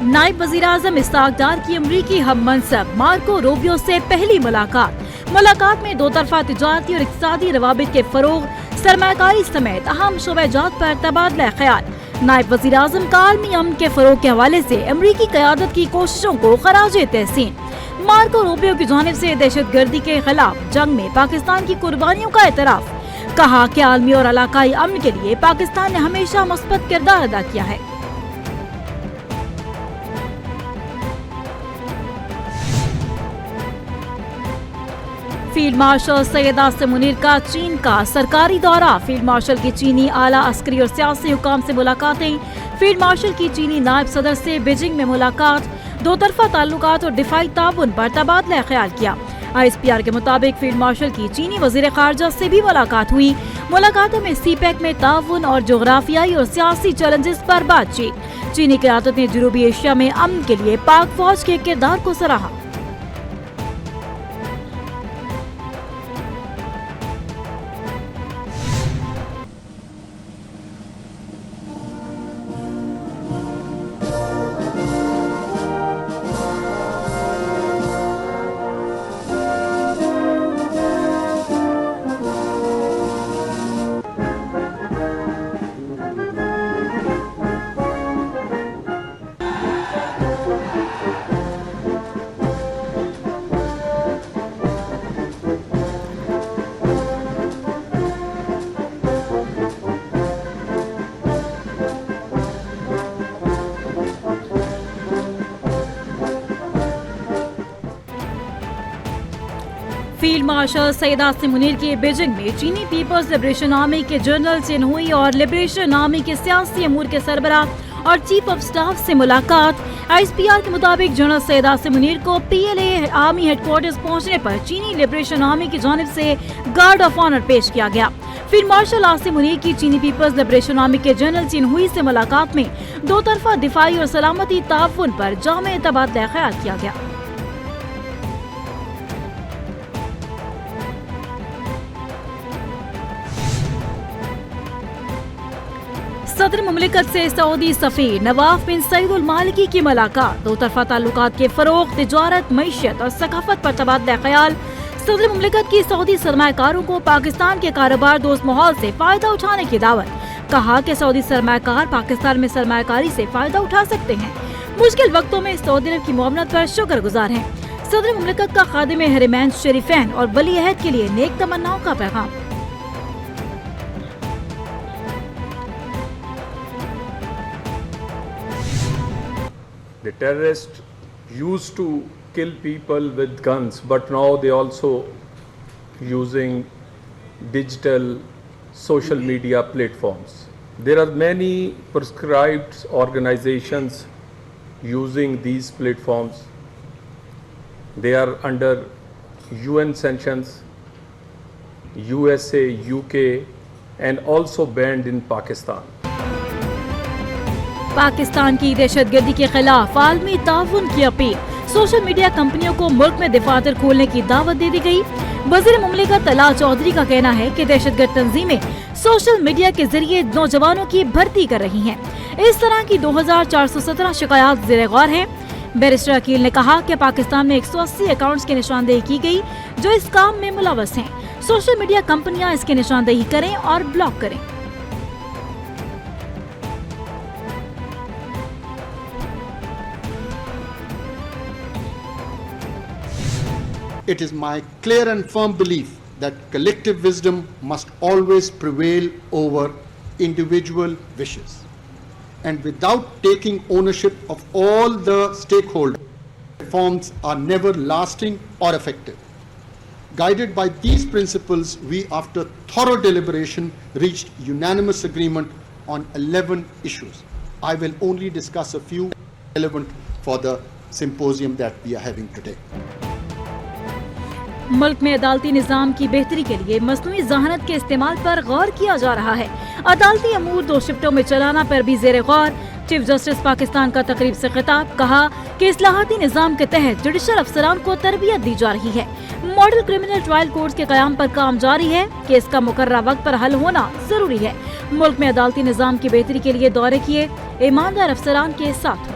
نائب وزیر اعظم اسحاق ڈار کی امریکی ہم منصب مارکو روبیو سے پہلی ملاقات میں دو طرفہ تجارتی اور اقتصادی روابط کے فروغ، سرمایہ کاری سمیت اہم شعبہ جات پر تبادلہ خیال۔ نائب وزیر اعظم کا عالمی امن کے فروغ کے حوالے سے امریکی قیادت کی کوششوں کو خراج تحسین۔ مارکو روبیو کی جانب سے دہشت گردی کے خلاف جنگ میں پاکستان کی قربانیوں کا اعتراف، کہا کہ عالمی اور علاقائی امن کے لیے پاکستان نے ہمیشہ مثبت کردار ادا کیا ہے۔ فیلڈ مارشل سید عاصم منیر کا چین کا سرکاری دورہ، فیلڈ مارشل کی چینی اعلیٰ عسکری اور سیاسی حکام سے ملاقاتیں، فیلڈ مارشل کی چینی نائب صدر سے بیجنگ میں ملاقات، دو طرفہ تعلقات اور دفاعی تعاون پر تبادلہ خیال کیا۔ ISPR کے مطابق فیلڈ مارشل کی چینی وزیر خارجہ سے بھی ملاقات ہوئی۔ ملاقاتوں میں سی پیک میں تعاون اور جغرافیائی اور سیاسی چیلنجز پر بات چیت۔ چینی قیادت نے جنوبی ایشیا میں امن کے لیے پاک فوج کے کردار کو سراہا۔ فیلڈ مارشل سید عاصم منیر کی بیجنگ میں چینی پیپلز لبریشن آرمی کے جنرل چین ہوئی اور لبریشن آرمی کے سیاسی امور کے سربراہ اور چیف آف سٹاف سے ملاقات۔ ISPR کے مطابق جنرل سید عاصم منیر کو PLA آرمی ہیڈ کوارٹرز پہنچنے پر چینی لبریشن آرمی کی جانب سے گارڈ آف آنر پیش کیا گیا۔ فیلڈ مارشل عاصم منیر کی چینی پیپلز لبریشن آرمی کے جنرل چین ہوئی سے ملاقات میں دو طرفہ دفاعی اور سلامتی تعاون پر جامع تبادلہ خیال کیا گیا۔ صدر مملکت سے سعودی سفیر نواف بن سعید المالکی کی ملاقات، دو طرفہ تعلقات کے فروغ، تجارت، معیشت اور ثقافت پر تبادلہ خیال۔ صدر مملکت کی سعودی سرمایہ کاروں کو پاکستان کے کاروبار دوست ماحول سے فائدہ اٹھانے کی دعوت، کہا کہ سعودی سرمایہ کار پاکستان میں سرمایہ کاری سے فائدہ اٹھا سکتے ہیں، مشکل وقتوں میں سعودی عرب کی معاونت پر شکر گزار ہیں۔ صدر مملکت کا خادم حرمین شریفین اور ولی عہد کے لیے نیک تمناؤں کا پیغام۔ The terrorists used to kill people with guns, but now they also using digital social media platforms. There are many prescribed organizations using these platforms. They are under UN sanctions, USA, UK, and also banned in Pakistan. Pakistan کی دہشت گردی کے خلاف عالمی تعاون کی appeal, social media کمپنیوں کو ملک میں دفاتر کھولنے کی دعوت دے دی گئی۔ وزیر مملکت طلال چودھری کا کہنا ہے کہ دہشت گرد تنظیمیں سوشل میڈیا کے ذریعے نوجوانوں کی بھرتی کر رہی ہیں۔ اس طرح کی 2417 شکایات زیر غور ہیں۔ بیرسٹر عقیل نے کہا کہ پاکستان میں 180 اکاؤنٹس کی نشاندہی کی گئی جو اس کام میں ملوث ہیں۔ سوشل میڈیا کمپنیاں اس کی نشاندہی کریں اور بلاک کریں۔ It is my clear and firm belief that collective wisdom must always prevail over individual wishes. And without taking ownership of all the stakeholders, reforms are never lasting or effective. Guided by these principles, we, after thorough deliberation, reached unanimous agreement on 11 issues. I will only discuss a few relevant for the symposium that we are having today. ملک میں عدالتی نظام کی بہتری کے لیے مصنوعی ذہانت کے استعمال پر غور کیا جا رہا ہے۔ عدالتی امور 2 شفٹوں میں چلانا پر بھی زیر غور۔ چیف جسٹس پاکستان کا تقریب سے خطاب، کہا کہ اصلاحاتی نظام کے تحت جوڈیشل افسران کو تربیت دی جا رہی ہے۔ ماڈل کرمنل ٹرائل کورٹس کے قیام پر کام جاری ہے کہ اس کا مقررہ وقت پر حل ہونا ضروری ہے۔ ملک میں عدالتی نظام کی بہتری کے لیے دورے کیے، ایماندار افسران کے ساتھ ہوں۔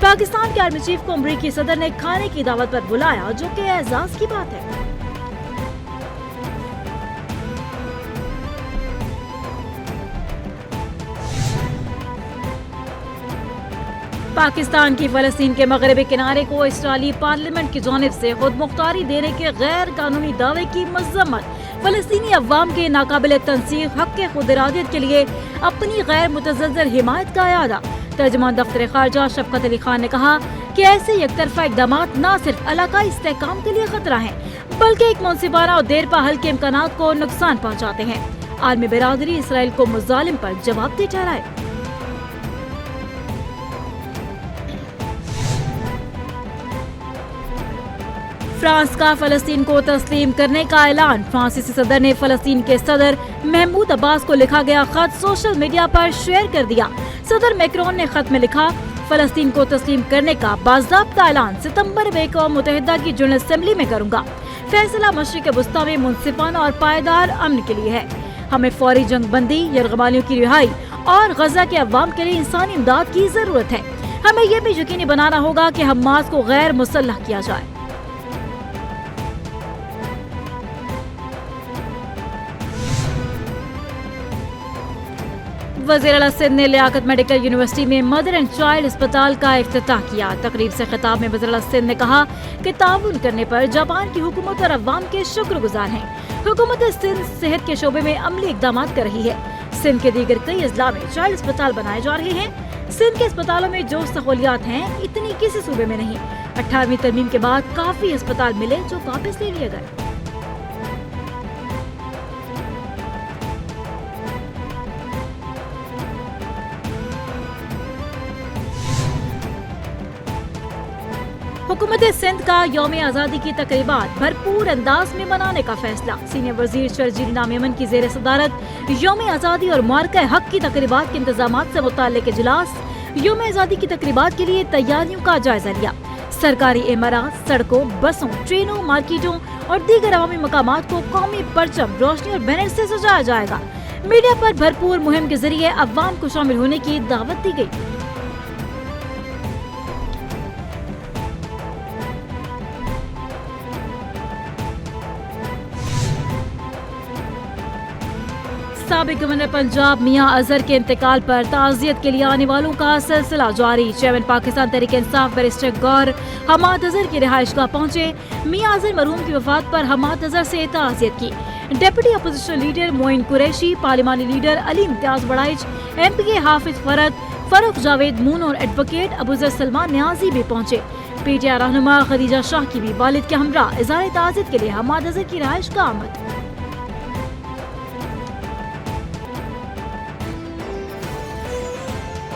پاکستان کے آرمی چیف کو امریکی صدر نے کھانے کی دعوت پر بلایا، جو کہ اعزاز کی بات ہے۔ پاکستان کی فلسطین کے مغربی کنارے کو اسرائیلی پارلیمنٹ کی جانب سے خود مختاری دینے کے غیر قانونی دعوے کی مذمت۔ فلسطینی عوام کے ناقابل تنسیق حق کے خود ارادیت کے لیے اپنی غیر متزلزل حمایت کا اعادہ۔ ترجمان دفتر خارجہ شفقت علی خان نے کہا کہ ایسے یک طرفہ اقدامات نہ صرف علاقائی استحکام کے لیے خطرہ ہیں، بلکہ ایک منصفانہ اور دیرپا حل کے امکانات کو نقصان پہنچاتے ہیں۔ عالمی برادری اسرائیل کو مظالم پر جواب دہ ٹھہرائے۔ فرانس کا فلسطین کو تسلیم کرنے کا اعلان۔ فرانسیسی صدر نے فلسطین کے صدر محمود عباس کو لکھا گیا خط سوشل میڈیا پر شیئر کر دیا۔ صدر میکرون نے خط میں لکھا، فلسطین کو تسلیم کرنے کا باضابطہ اعلان ستمبر میں اقوام متحدہ کی جنرل اسمبلی میں کروں گا۔ فیصلہ مشرق وسطیٰ میں منصفانہ اور پائیدار امن کے لیے ہے۔ ہمیں فوری جنگ بندی، یرغمالیوں کی رہائی اور غزہ کے عوام کے لیے انسانی امداد کی ضرورت ہے۔ ہمیں یہ بھی یقینی بنانا ہوگا کہ حماس کو غیر مسلح کیا جائے۔ وزیر اعلیٰ سندھ نے لیاقت میڈیکل یونیورسٹی میں مدر اینڈ چائلڈ اسپتال کا افتتاح کیا۔ تقریب سے خطاب میں وزیر اعلیٰ سندھ نے کہا کہ تعاون کرنے پر جاپان کی حکومت اور عوام کے شکر گزار ہیں۔ حکومت سندھ صحت کے شعبے میں عملی اقدامات کر رہی ہے۔ سندھ کے دیگر کئی اضلاع میں چائلڈ اسپتال بنائے جا رہے ہیں۔ سندھ کے اسپتالوں میں جو سہولیات ہیں اتنی کسی صوبے میں نہیں۔ 18ویں ترمیم کے بعد کافی اسپتال ملے جو واپس لے لیے گئے۔ حکومت سندھ کا یوم آزادی کی تقریبات بھرپور انداز میں منانے کا فیصلہ۔ سینئر وزیر شرجیل نام یمن کی زیر صدارت یوم آزادی اور معرکہ حق کی تقریبات کے انتظامات سے متعلق اجلاس یوم آزادی کی تقریبات کے لیے تیاریوں کا جائزہ لیا۔ سرکاری عمارات، سڑکوں، بسوں، ٹرینوں، مارکیٹوں اور دیگر عوامی مقامات کو قومی پرچم، روشنی اور بینر سے سجایا جائے گا۔ میڈیا پر بھرپور مہم کے ذریعے عوام کو شامل ہونے کی دعوت دی گئی۔ سابق گورنر پنجاب میاں اظہر کے انتقال پر تعزیت کے لیے آنے والوں کا سلسلہ جاری۔ چیئرمین پاکستان تحریک انصاف بیرسٹر گور حماد اظہر کی رہائش گاہ پہنچے۔ میاں اظہر مرحوم کی وفات پر حماد اظہر سے تعزیت کی۔ ڈپٹی اپوزیشن لیڈر معین قریشی، پارلیمانی لیڈر علی امتیاز بڑائچ، ایم پی اے حافظ فرد، فاروق جاوید مون اور ایڈوکیٹ ابوذر سلمان نیازی بھی پہنچے۔ پی ٹی آئی رہنما خدیجہ شاہ کی بھی والد کے ہمراہ اظہار تعزیت کے لیے حماد اظہر کی رہائش گاہ آمد۔